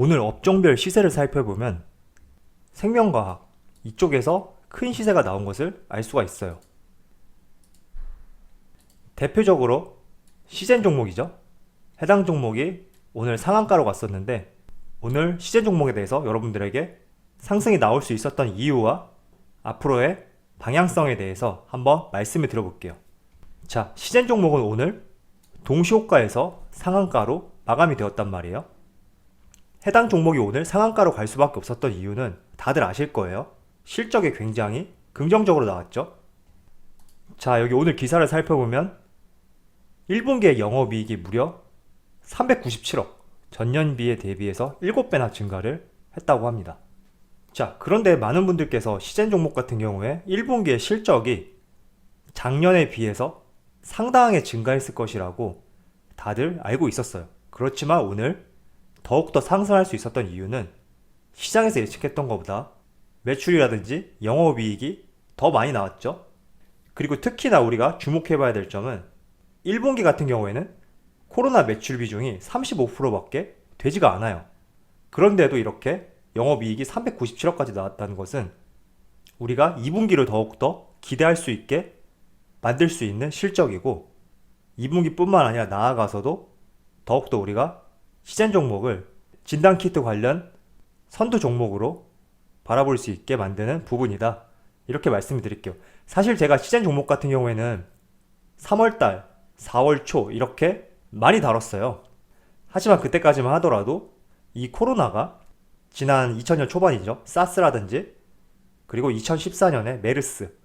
오늘 업종별 시세를 살펴보면 생명과학 이쪽에서 큰 시세가 나온 것을 알 수가 있어요. 대표적으로 시젠 종목이죠. 해당 종목이 오늘 상한가로 갔었는데 오늘 시젠 종목에 대해서 여러분들에게 상승이 나올 수 있었던 이유와 앞으로의 방향성에 대해서 한번 말씀을 드려볼게요. 자, 시젠 종목은 오늘 동시호가에서 상한가로 마감이 되었단 말이에요. 해당 종목이 오늘 상한가로 갈 수밖에 없었던 이유는 다들 아실 거예요. 실적이 굉장히 긍정적으로 나왔죠. 자, 여기 오늘 기사를 살펴보면 1분기의 영업이익이 무려 397억, 전년비에 대비해서 7배나 증가를 했다고 합니다. 자, 그런데 많은 분들께서 시젠 종목 같은 경우에 1분기의 실적이 작년에 비해서 상당하게 증가했을 것이라고 다들 알고 있었어요. 그렇지만 오늘 더욱더 상승할 수 있었던 이유는 시장에서 예측했던 것보다 매출이라든지 영업이익이 더 많이 나왔죠. 그리고 특히나 우리가 주목해봐야 될 점은 1분기 같은 경우에는 코로나 매출 비중이 35%밖에 되지가 않아요. 그런데도 이렇게 영업이익이 397억까지 나왔다는 것은 우리가 2분기를 더욱더 기대할 수 있게 만들 수 있는 실적이고 2분기뿐만 아니라 나아가서도 더욱더 우리가 시젠 종목을 진단키트 관련 선두 종목으로 바라볼 수 있게 만드는 부분이다. 이렇게 말씀을 드릴게요. 사실 제가 시젠 종목 같은 경우에는 3월달, 4월 초 이렇게 많이 다뤘어요. 하지만 그때까지만 하더라도 이 코로나가 지난 2000년 초반이죠. 사스라든지 그리고 2014년에 메르스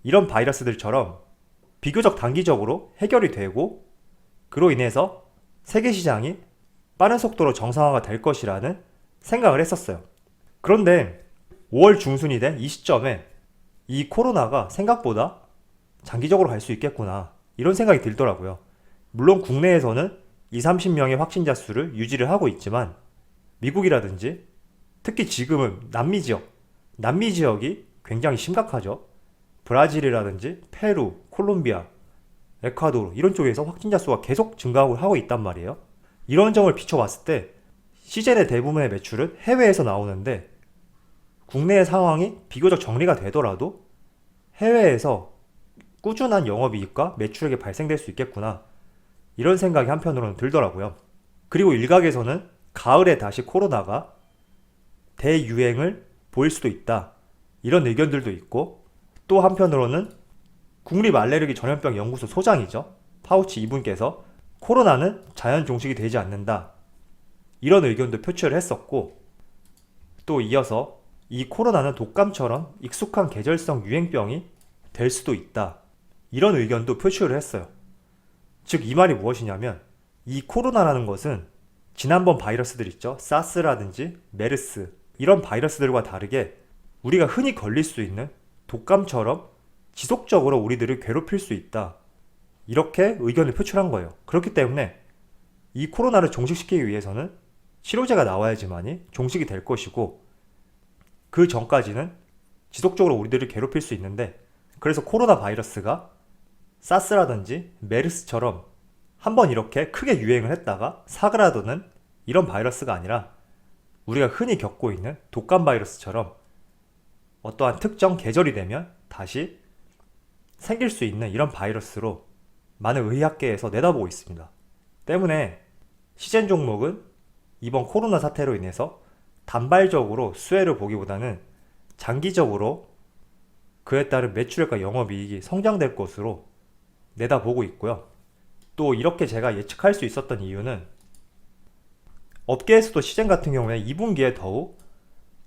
이런 바이러스들처럼 비교적 단기적으로 해결이 되고 그로 인해서 세계 시장이 빠른 속도로 정상화가 될 것이라는 생각을 했었어요. 그런데 5월 중순이 된 이 시점에 이 코로나가 생각보다 장기적으로 갈 수 있겠구나 이런 생각이 들더라고요. 물론 국내에서는 20, 30명의 확진자 수를 유지를 하고 있지만 미국이라든지 특히 지금은 남미 지역이 굉장히 심각하죠. 브라질이라든지 페루, 콜롬비아, 에콰도르 이런 쪽에서 확진자 수가 계속 증가하고 있단 말이에요. 이런 점을 비춰봤을 때 시젠의 대부분의 매출은 해외에서 나오는데 국내의 상황이 비교적 정리가 되더라도 해외에서 꾸준한 영업이익과 매출액이 발생될 수 있겠구나 이런 생각이 한편으로는 들더라고요. 그리고 일각에서는 가을에 다시 코로나가 대유행을 보일 수도 있다 이런 의견들도 있고 또 한편으로는 국립알레르기전염병 연구소 소장이죠. 파우치 이분께서 코로나는 자연 종식이 되지 않는다 이런 의견도 표출을 했었고 또 이어서 이 코로나는 독감처럼 익숙한 계절성 유행병이 될 수도 있다 이런 의견도 표출을 했어요. 즉 이 말이 무엇이냐면 이 코로나라는 것은 지난번 바이러스들 있죠. 사스라든지 메르스 이런 바이러스들과 다르게 우리가 흔히 걸릴 수 있는 독감처럼 지속적으로 우리들을 괴롭힐 수 있다 이렇게 의견을 표출한 거예요. 그렇기 때문에 이 코로나를 종식시키기 위해서는 치료제가 나와야지만이 종식이 될 것이고 그 전까지는 지속적으로 우리들을 괴롭힐 수 있는데 그래서 코로나 바이러스가 사스라든지 메르스처럼 한번 이렇게 크게 유행을 했다가 사그라드는 이런 바이러스가 아니라 우리가 흔히 겪고 있는 독감 바이러스처럼 어떠한 특정 계절이 되면 다시 생길 수 있는 이런 바이러스로 많은 의학계에서 내다보고 있습니다. 때문에 시젠 종목은 이번 코로나 사태로 인해서 단발적으로 수혜를 보기보다는 장기적으로 그에 따른 매출액과 영업이익이 성장될 것으로 내다보고 있고요. 또 이렇게 제가 예측할 수 있었던 이유는 업계에서도 시젠 같은 경우에 2분기에 더욱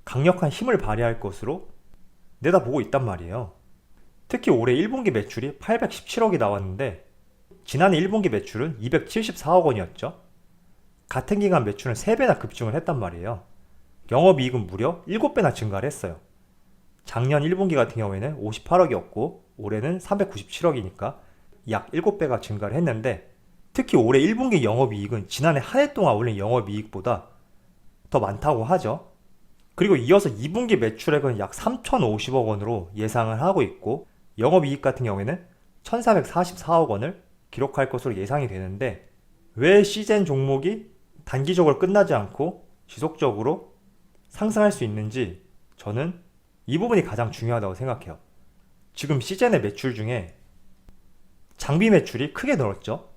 강력한 힘을 발휘할 것으로 내다보고 있단 말이에요. 특히 올해 1분기 매출이 817억이 나왔는데 지난해 1분기 매출은 274억 원이었죠. 같은 기간 매출은 3배나 급증을 했단 말이에요. 영업이익은 무려 7배나 증가를 했어요. 작년 1분기 같은 경우에는 58억이었고 올해는 397억이니까 약 7배가 증가를 했는데 특히 올해 1분기 영업이익은 지난해 한 해 동안 올린 영업이익보다 더 많다고 하죠. 그리고 이어서 2분기 매출액은 약 3,050억 원으로 예상을 하고 있고 영업이익 같은 경우에는 1,444억 원을 기록할 것으로 예상이 되는데 왜 시젠 종목이 단기적으로 끝나지 않고 지속적으로 상승할 수 있는지 저는 이 부분이 가장 중요하다고 생각해요. 지금 시즌의 매출 중에 장비 매출이 크게 늘었죠.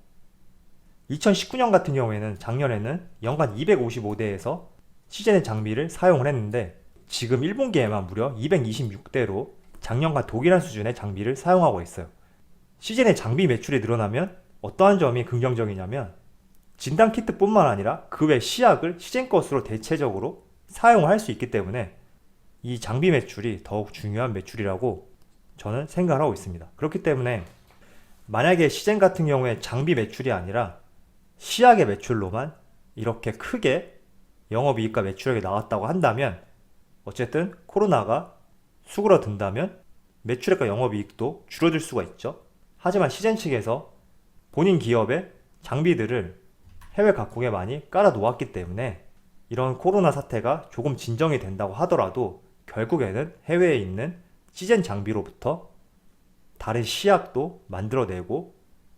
2019년 같은 경우에는 작년에는 연간 255대에서 시즌의 장비를 사용을 했는데 지금 1분기에만 무려 226대로 작년과 동일한 수준의 장비를 사용하고 있어요. 시즌의 장비 매출이 늘어나면 어떠한 점이 긍정적이냐면 진단키트뿐만 아니라 그 외 시약을 시즌 것으로 대체적으로 사용을 할 수 있기 때문에 이 장비 매출이 더욱 중요한 매출이라고 저는 생각을 하고 있습니다. 그렇기 때문에 만약에 시즌 같은 경우에 장비 매출이 아니라 시약의 매출로만 이렇게 크게 영업이익과 매출액이 나왔다고 한다면 어쨌든 코로나가 수그러든다면 매출액과 영업이익도 줄어들 수가 있죠. 하지만 시즌 측에서 본인 기업의 장비들을 해외 각국에 많이 깔아 놓았기 때문에 이런 코로나 사태가 조금 진정이 된다고 하더라도 결국에는 해외에 있는 시즌 장비로부터 다른 시약도 만들어내고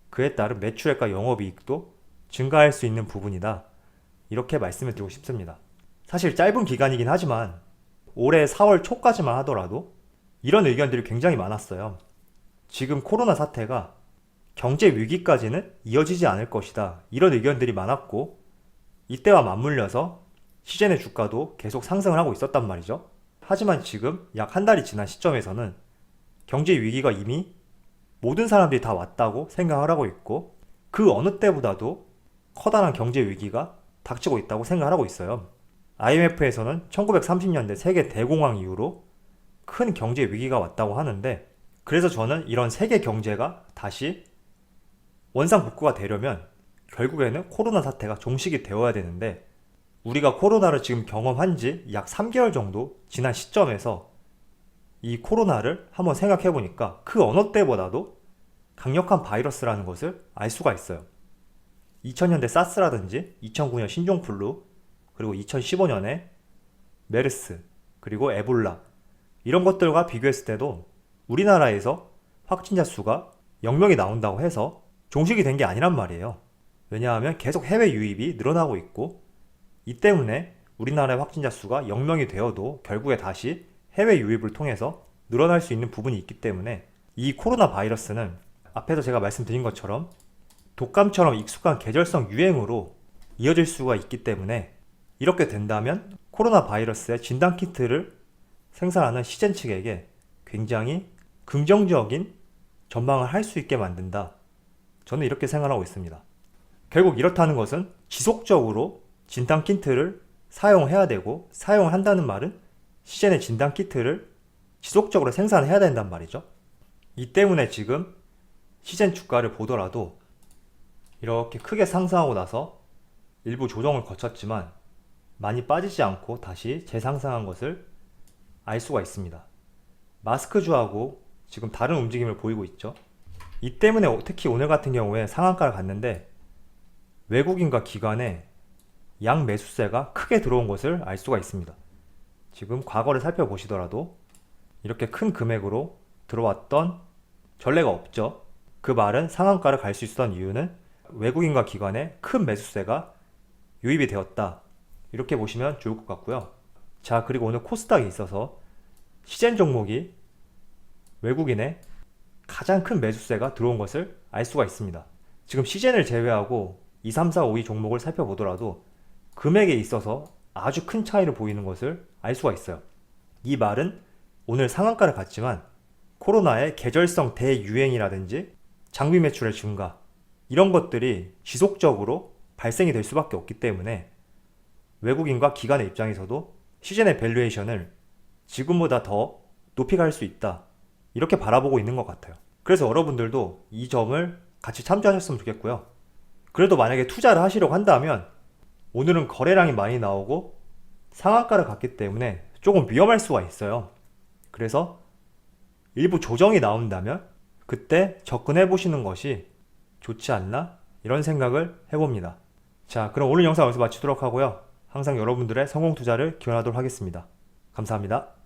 그에 따른 매출액과 영업이익도 증가할 수 있는 부분이다. 이렇게 말씀을 드리고 싶습니다. 사실 짧은 기간이긴 하지만 올해 4월 초까지만 하더라도 이런 의견들이 굉장히 많았어요. 지금 코로나 사태가 경제 위기까지는 이어지지 않을 것이다. 이런 의견들이 많았고 이때와 맞물려서 시즌의 주가도 계속 상승을 하고 있었단 말이죠. 하지만 지금 약 한 달이 지난 시점에서는 경제 위기가 이미 모든 사람들이 다 왔다고 생각을 하고 있고 그 어느 때보다도 커다란 경제 위기가 닥치고 있다고 생각을 하고 있어요. IMF에서는 1930년대 세계 대공황 이후로 큰 경제 위기가 왔다고 하는데 그래서 저는 이런 세계 경제가 다시 원상복구가 되려면 결국에는 코로나 사태가 종식이 되어야 되는데 우리가 코로나를 지금 경험한 지 약 3개월 정도 지난 시점에서 이 코로나를 한번 생각해 보니까 그 어느 때보다도 강력한 바이러스라는 것을 알 수가 있어요. 2000년대 사스라든지 2009년 신종플루 그리고 2015년에 메르스 그리고 에볼라 이런 것들과 비교했을 때도 우리나라에서 확진자 수가 0명이 나온다고 해서 종식이 된 게 아니란 말이에요. 왜냐하면 계속 해외 유입이 늘어나고 있고 이 때문에 우리나라의 확진자 수가 0명이 되어도 결국에 다시 해외 유입을 통해서 늘어날 수 있는 부분이 있기 때문에 이 코로나 바이러스는 앞에서 제가 말씀드린 것처럼 독감처럼 익숙한 계절성 유행으로 이어질 수가 있기 때문에 이렇게 된다면 코로나 바이러스의 진단키트를 생산하는 시젠 측에게 굉장히 긍정적인 전망을 할 수 있게 만든다. 저는 이렇게 생각하고 있습니다. 결국 이렇다는 것은 지속적으로 진단키트를 사용해야 되고 사용을 한다는 말은 시젠의 진단키트를 지속적으로 생산해야 된단 말이죠. 이 때문에 지금 시젠 주가를 보더라도 이렇게 크게 상승하고 나서 일부 조정을 거쳤지만 많이 빠지지 않고 다시 재상승한 것을 알 수가 있습니다. 마스크주하고 지금 다른 움직임을 보이고 있죠. 이 때문에 특히 오늘 같은 경우에 상한가를 갔는데 외국인과 기관의 양 매수세가 크게 들어온 것을 알 수가 있습니다. 지금 과거를 살펴보시더라도 이렇게 큰 금액으로 들어왔던 전례가 없죠. 그 말은 상한가를 갈 수 있었던 이유는 외국인과 기관의 큰 매수세가 유입이 되었다. 이렇게 보시면 좋을 것 같고요. 자, 그리고 오늘 코스닥에 있어서 시젠 종목이 외국인의 가장 큰 매수세가 들어온 것을 알 수가 있습니다. 지금 시젠을 제외하고 2, 3, 4, 5, 2 종목을 살펴보더라도 금액에 있어서 아주 큰 차이를 보이는 것을 알 수가 있어요. 이 말은 오늘 상한가를 갔지만 코로나의 계절성 대유행이라든지 장비 매출의 증가 이런 것들이 지속적으로 발생이 될 수밖에 없기 때문에 외국인과 기관의 입장에서도 시즌의 밸류에이션을 지금보다 더 높이 갈 수 있다 이렇게 바라보고 있는 것 같아요. 그래서 여러분들도 이 점을 같이 참조하셨으면 좋겠고요. 그래도 만약에 투자를 하시려고 한다면 오늘은 거래량이 많이 나오고 상한가를 갔기 때문에 조금 위험할 수가 있어요. 그래서 일부 조정이 나온다면 그때 접근해 보시는 것이 좋지 않나 이런 생각을 해봅니다. 자, 그럼 오늘 영상 여기서 마치도록 하고요. 항상 여러분들의 성공 투자를 기원하도록 하겠습니다. 감사합니다.